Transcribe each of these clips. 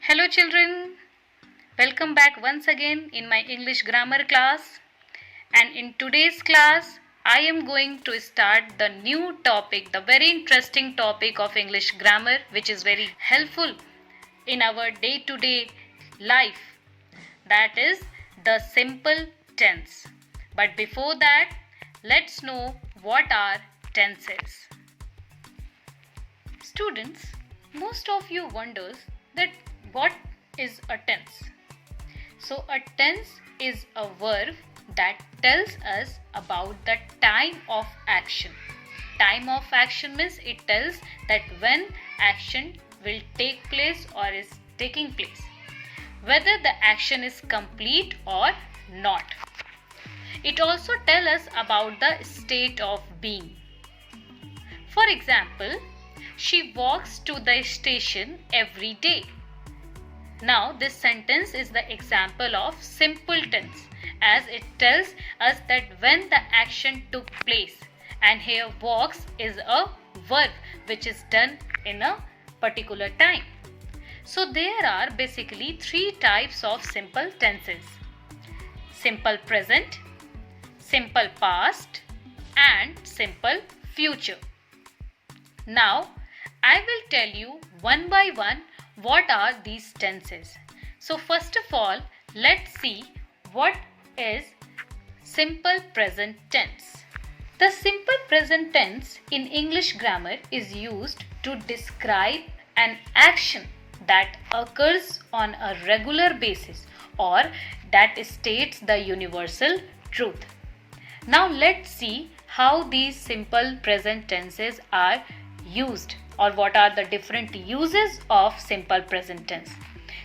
Hello children, welcome back once again in my English grammar class, and in today's class I am going to start the new topic, the very interesting topic of English grammar, which is very helpful in our day-to-day life, that is the simple tense. But before that, let's know what are tenses. Students, most of you wonders that what is a tense. So a tense is a verb that tells us about the time of action. Time of action means it tells that when action will take place or is taking place, whether the action is complete or not. It also tells us about the state of being. For example, she walks to the station every day. Now this sentence is the example of simple tense, as it tells us that when the action took place, and here walks is a verb which is done in a particular time. So there are basically three types of simple tenses: simple present, simple past and simple future. Now I will tell you one by one what are these tenses. So first of all, let's see what is simple present tense. The simple present tense in English grammar is used to describe an action that occurs on a regular basis or that states the universal truth. Now let's see how these simple present tenses are used, or what are the different uses of simple present tense.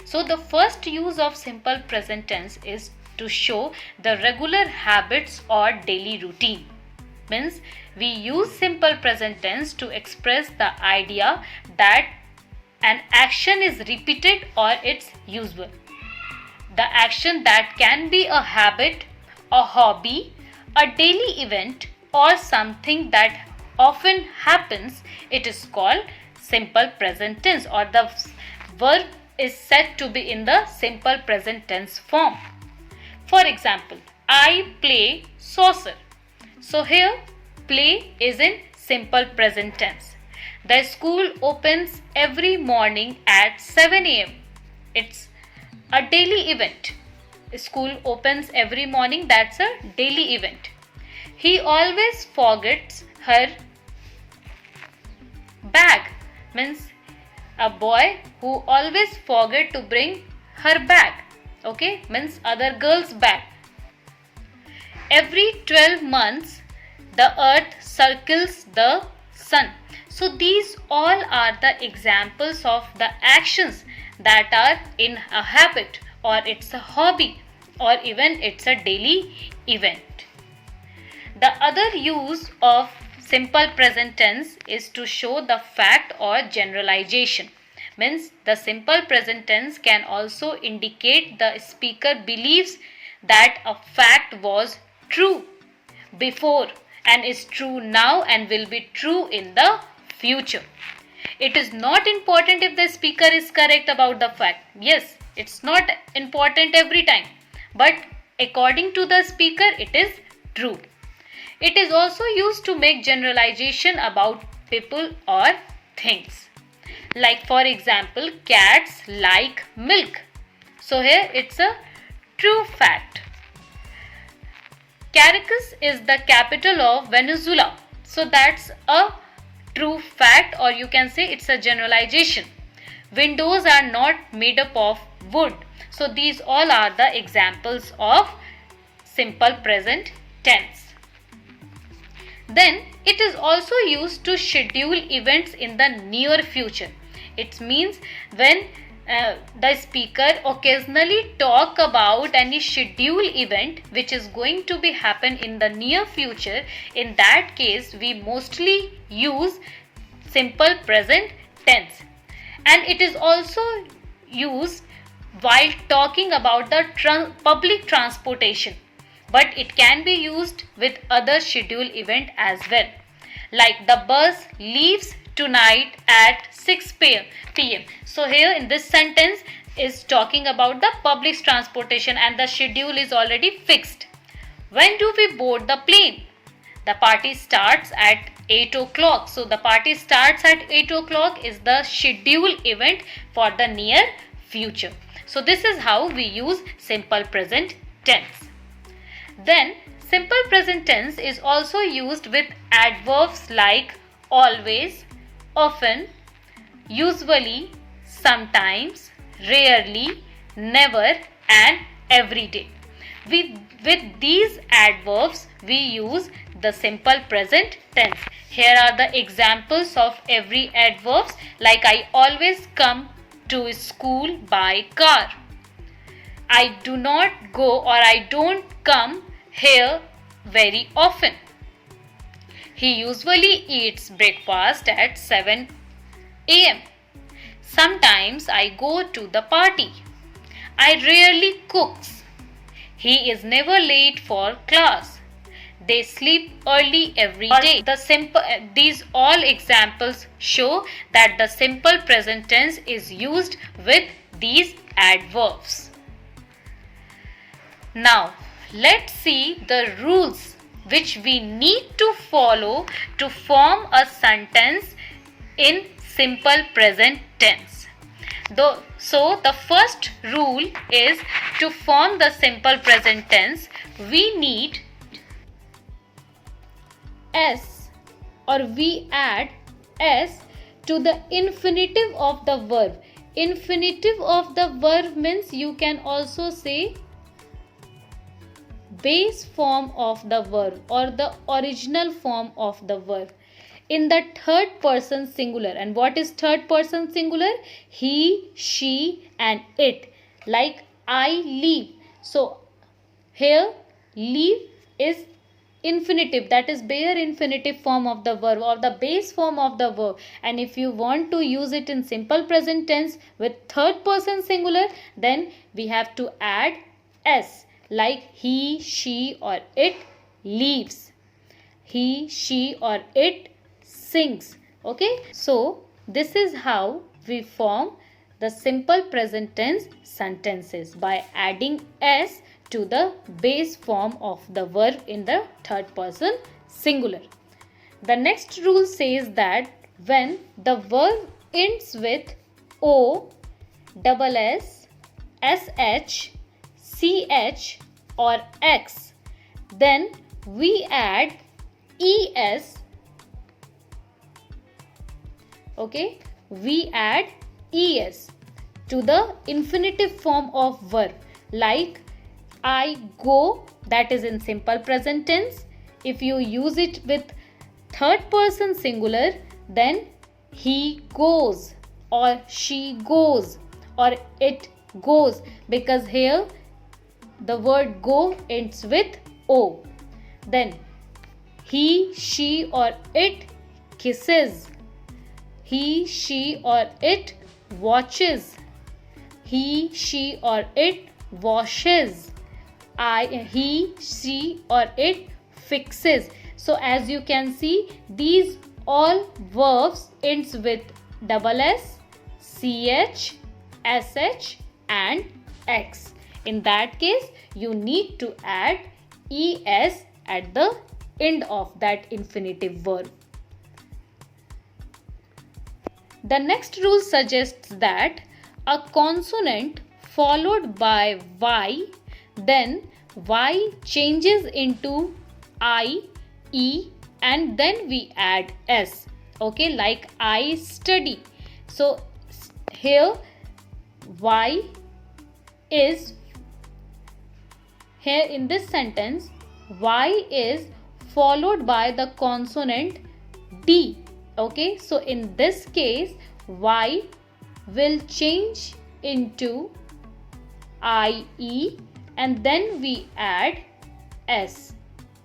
So the first use of simple present tense is to show the regular habits or daily routine. Means we use simple present tense to express the idea that an action is repeated or it's usual. The action that can be a habit, a hobby, a daily event or something that often happens, it is called simple present tense, or the verb is said to be in the simple present tense form. For example, I play soccer. So here play is in simple present tense. The school opens every morning at 7 a.m. It's a daily event. School opens every morning, that's a daily event. He always forgets her bag, means a boy who always forget to bring her bag, okay, means other girl's bag. Every 12 months the earth circles the sun. So these all are the examples of the actions that are in a habit, or it's a hobby, or even it's a daily event. The other use of simple present tense is to show the fact or generalization. Means the simple present tense can also indicate the speaker believes that a fact was true before and is true now and will be true in the future. It is not important if the speaker is correct about the fact. Yes, it's not important every time, but according to the speaker it is true. It is also used to make generalization about people or things. Like for example, cats like milk. So here it's a true fact. Caracas is the capital of Venezuela. So that's a true fact, or you can say it's a generalization. Windows are not made up of wood. So these all are the examples of simple present tense. Then it is also used to schedule events in the near future. It means when the speaker occasionally talk about any schedule event which is going to be happen in the near future, in that case we mostly use simple present tense. And it is also used while talking about the public transportation, but it can be used with other schedule event as well. Like the bus leaves tonight at 6 p.m. So here in this sentence is talking about the public transportation and the schedule is already fixed. When do we board the plane? The party starts at 8 o'clock. So the party starts at 8 o'clock is the schedule event for the near future. So this is how we use simple present tense. Then simple present tense is also used with adverbs like always, often, usually, sometimes, rarely, never and every day. With these adverbs we use the simple present tense. Here are the examples of every adverbs like I always come to school by car. I do not go or I don't come here very often. He usually eats breakfast at 7 a.m. Sometimes I go to the party. I rarely cooks. He is never late for class. They sleep early every day. These all examples show that the simple present tense is used with these adverbs. Now, let's see the rules which we need to follow to form a sentence in simple present tense. So, the first rule is to form the simple present tense, we need S or we add S to the infinitive of the verb. Infinitive of the verb means you can also say base form of the verb or the original form of the verb in the third person singular. And what is third person singular? He, she and it. Like I leave. So here leave is infinitive, that is bare infinitive form of the verb or the base form of the verb. And if you want to use it in simple present tense with third person singular, then we have to add S like he, she or it leaves. He, she or it sings. Okay, so this is how we form the simple present tense sentences by adding S to the base form of the verb in the third person singular. The next rule says that when the verb ends with O, double S, SH, CH or X, then we add ES. Okay, we add ES to the infinitive form of verb like I go, that is in simple present tense. If you use it with third person singular, then he goes or she goes or it goes, because here the word go ends with O. Then he, she or it kisses. He, she or it watches. He, she or it washes. He, she or it fixes. So as you can see, these all verbs ends with double S, CH, SH and X. In that case, you need to add ES at the end of that infinitive verb. The next rule suggests that a consonant followed by Y, then Y changes into I, E and then we add S. Okay, like I study. So here Y is, here in this sentence Y is followed by the consonant D. Okay, so in this case Y will change into IE and then we add S.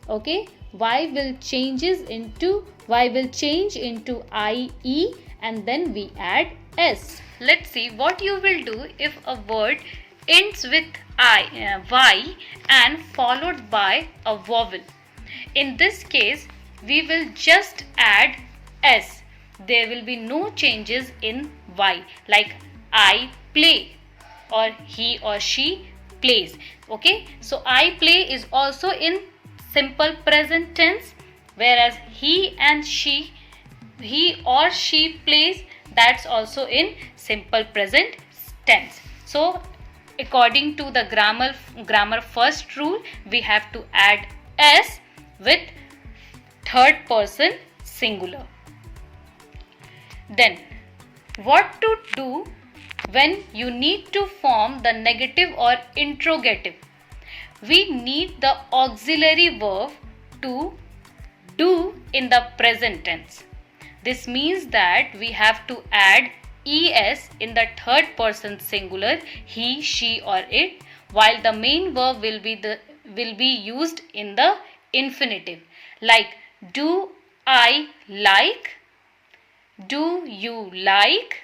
Okay, Y will change into IE and then we add S. Let's see what you will do if a word ends with Y and followed by a vowel. In this case, we will just add S. There will be no changes in Y, like I play. or he or she plays. Okay, so I play is also in simple present tense, whereas he or she plays, that's also in simple present tense. So according to the grammar first rule, we have to add s with third person singular. Then what to do when you need to form the negative or interrogative? We need the auxiliary verb to do in the present tense. This means that we have to add es in the third person singular, he, she or it, while the main verb will be used in the infinitive, like do I like, do you like,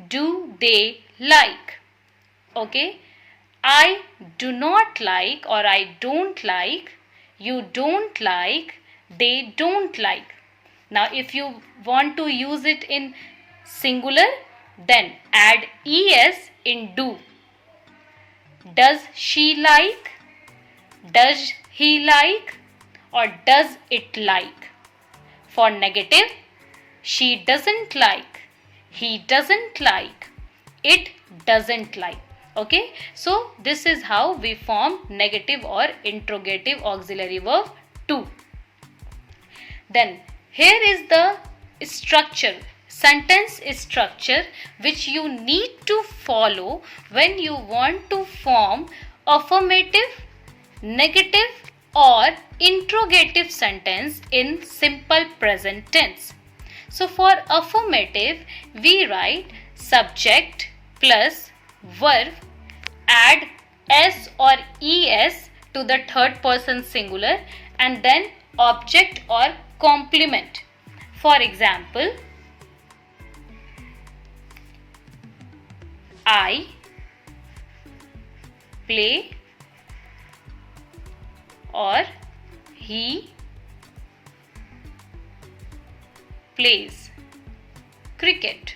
do they like. Okay, I do not like or I don't like, you don't like, they don't like. Now if you want to use it in singular, then add es in do. Does she like, does he like, or does it like? For negative, she doesn't like, he doesn't like, it doesn't like. Okay, so this is how we form negative or interrogative auxiliary verb to. Then here is the structure, sentence structure, which you need to follow when you want to form affirmative, negative or interrogative sentence in simple present tense. So for affirmative, we write subject plus verb, add s or es to the third person singular, and then object or complement. For example, I play or he plays cricket.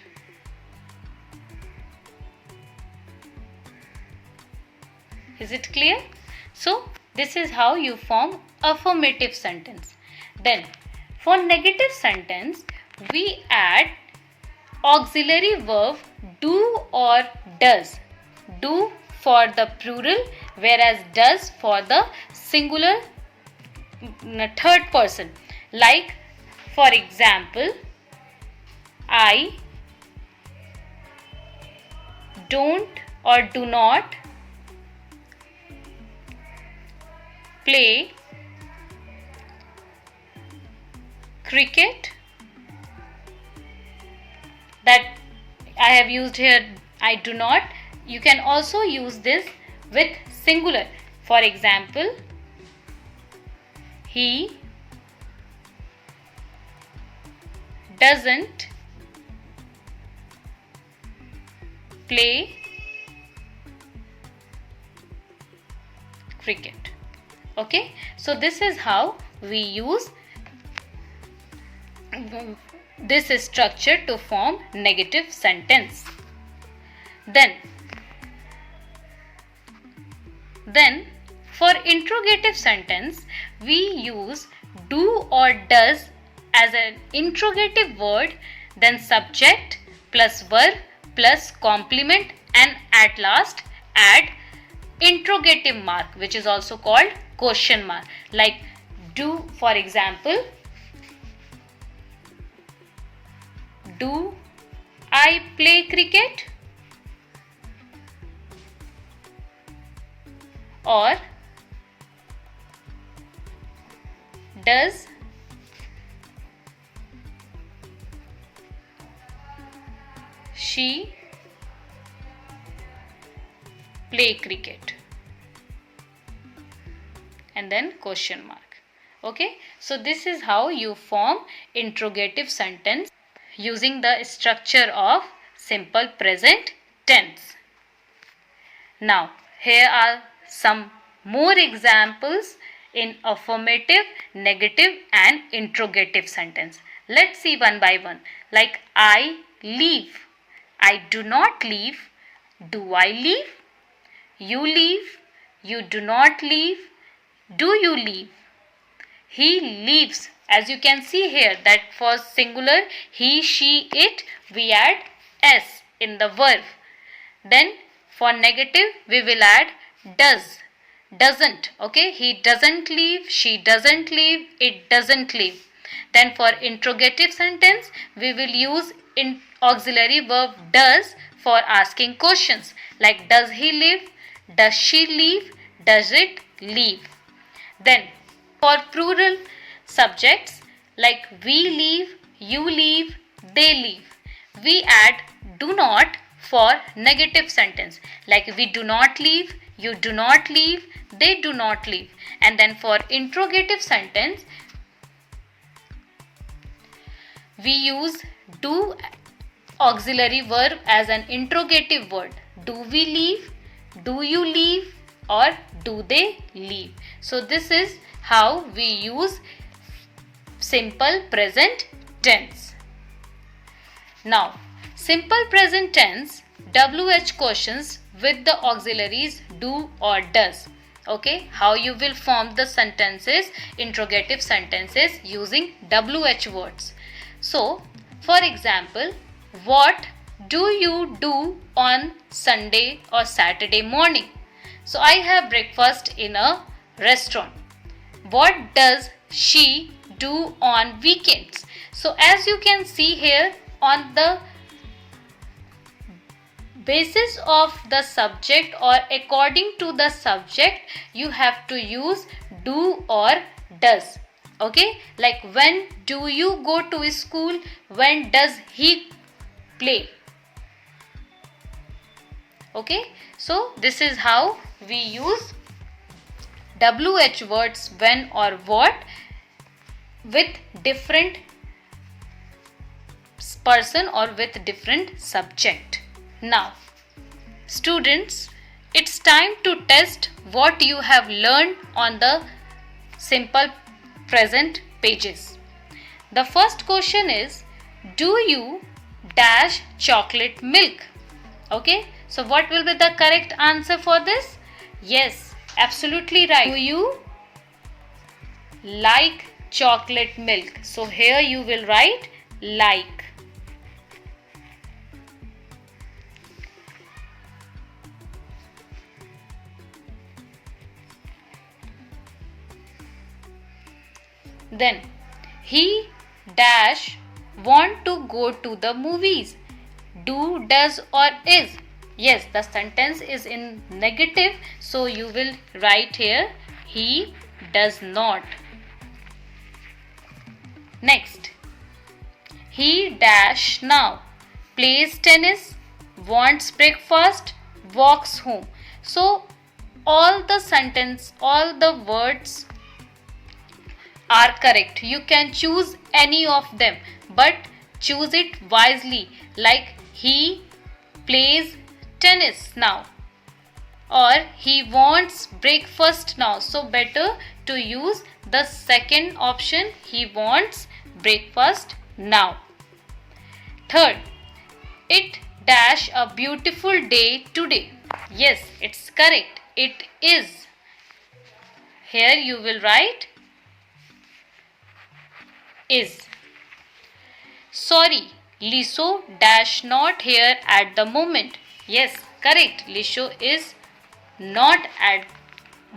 Is it clear? So this is how you form affirmative sentence. Then for negative sentence, we add auxiliary verb do or does. Do for the plural, whereas does for the singular third person. Like for example, I don't or do not play cricket. That I have used here I do not. You can also use this with singular. For example, he doesn't play cricket. Okay, so this is how we use this structure to form negative sentence. Then for interrogative sentence, we use do or does as an interrogative word, then subject plus verb plus complement, and at last add interrogative mark, which is also called question mark. Like do, for example, do I play cricket? Or does she play cricket? And then question mark. Okay, so this is how you form interrogative sentence using the structure of simple present tense. Now here are some more examples in affirmative, negative and interrogative sentence. Let's see one by one. Like I leave, I do not leave, Do I leave? You leave? You do not leave? Do you leave? He leaves. As you can see here that for singular he, she, it, we add s in the verb. Then for negative we will add does, doesn't. Okay, he doesn't leave, she doesn't leave, it doesn't leave. Then for interrogative sentence we will use auxiliary verb does for asking questions like does he leave, does she leave, does it leave. Then for plural subjects like we leave, you leave, they leave, we add do not for negative sentence like we do not leave, you do not leave, they do not leave. And then for interrogative sentence we use do auxiliary verb as an interrogative word. Do we leave? Do you leave? Or do they leave? So this is how we use simple present tense. Now, simple present tense WH questions with the auxiliaries do or does. Okay, how you will form the sentences, interrogative sentences using WH words. So, for example, what do you do on Sunday or Saturday morning? So, I have breakfast in a restaurant. What does she do on weekends? So, as you can see here, on the basis of the subject or according to the subject, you have to use do or does. Okay, like when do you go to school? When does he play? Okay, so this is how we use WH words when or what with different person or with different subject. Now, students, it's time to test what you have learned on the simple present pages. The first question is, do you dash chocolate milk? Okay, so what will be the correct answer for this? Yes, absolutely right. Do you like chocolate milk? So here you will write like. Then he dash want to go to the movies. Do, does or is. Yes, the sentence is in negative, so you will write here he does not. Next, he dash now plays tennis, wants breakfast, walks home. So all the words are correct. You can choose any of them, but choose it wisely, like he plays tennis now or he wants breakfast now. So better to use the second option, he wants breakfast now. Third, it dash a beautiful day today. Yes, it's correct. It is. Here you will write is. Sorry, Lisho dash not here at the moment. Yes, correct. Lisho is not at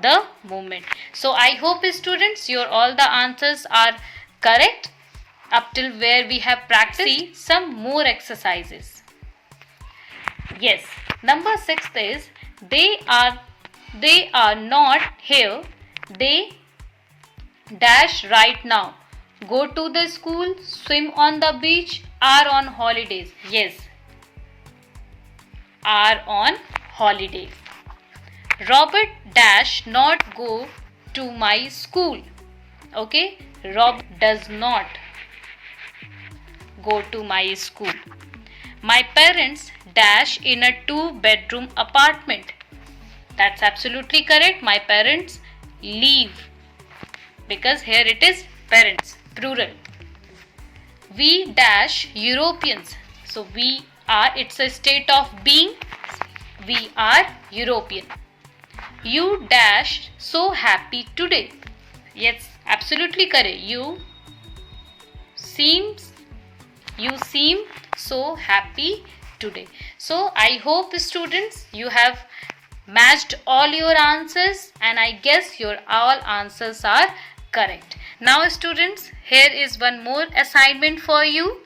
the moment. So I hope students your all the answers are correct up till where we have practiced. See some more exercises. Yes, number 6 is they are not here. They dash right now. Go to the school, swim on the beach, are on holidays. Yes, are on holidays. Robert dash not go to my school. Okay, Rob does not go to my school. My parents dash in a 2-bedroom apartment. That's absolutely correct. My parents leave, because here it is parents, plural. We dash Europeans. So we are, it's a state of being. We are European. You dash so happy today. Yes, absolutely correct. Seems you seem so happy today. So I hope students you have matched all your answers, and I guess your all answers are correct. Now students, here is one more assignment for you.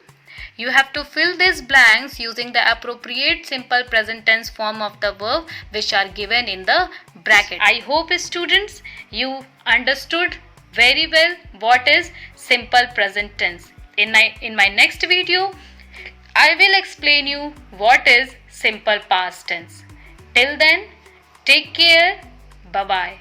You have to fill these blanks using the appropriate simple present tense form of the verb which are given in the bracket. I hope students you understood very well what is simple present tense. In my next video, I will explain you what is simple past tense. Till then, take care. Bye bye.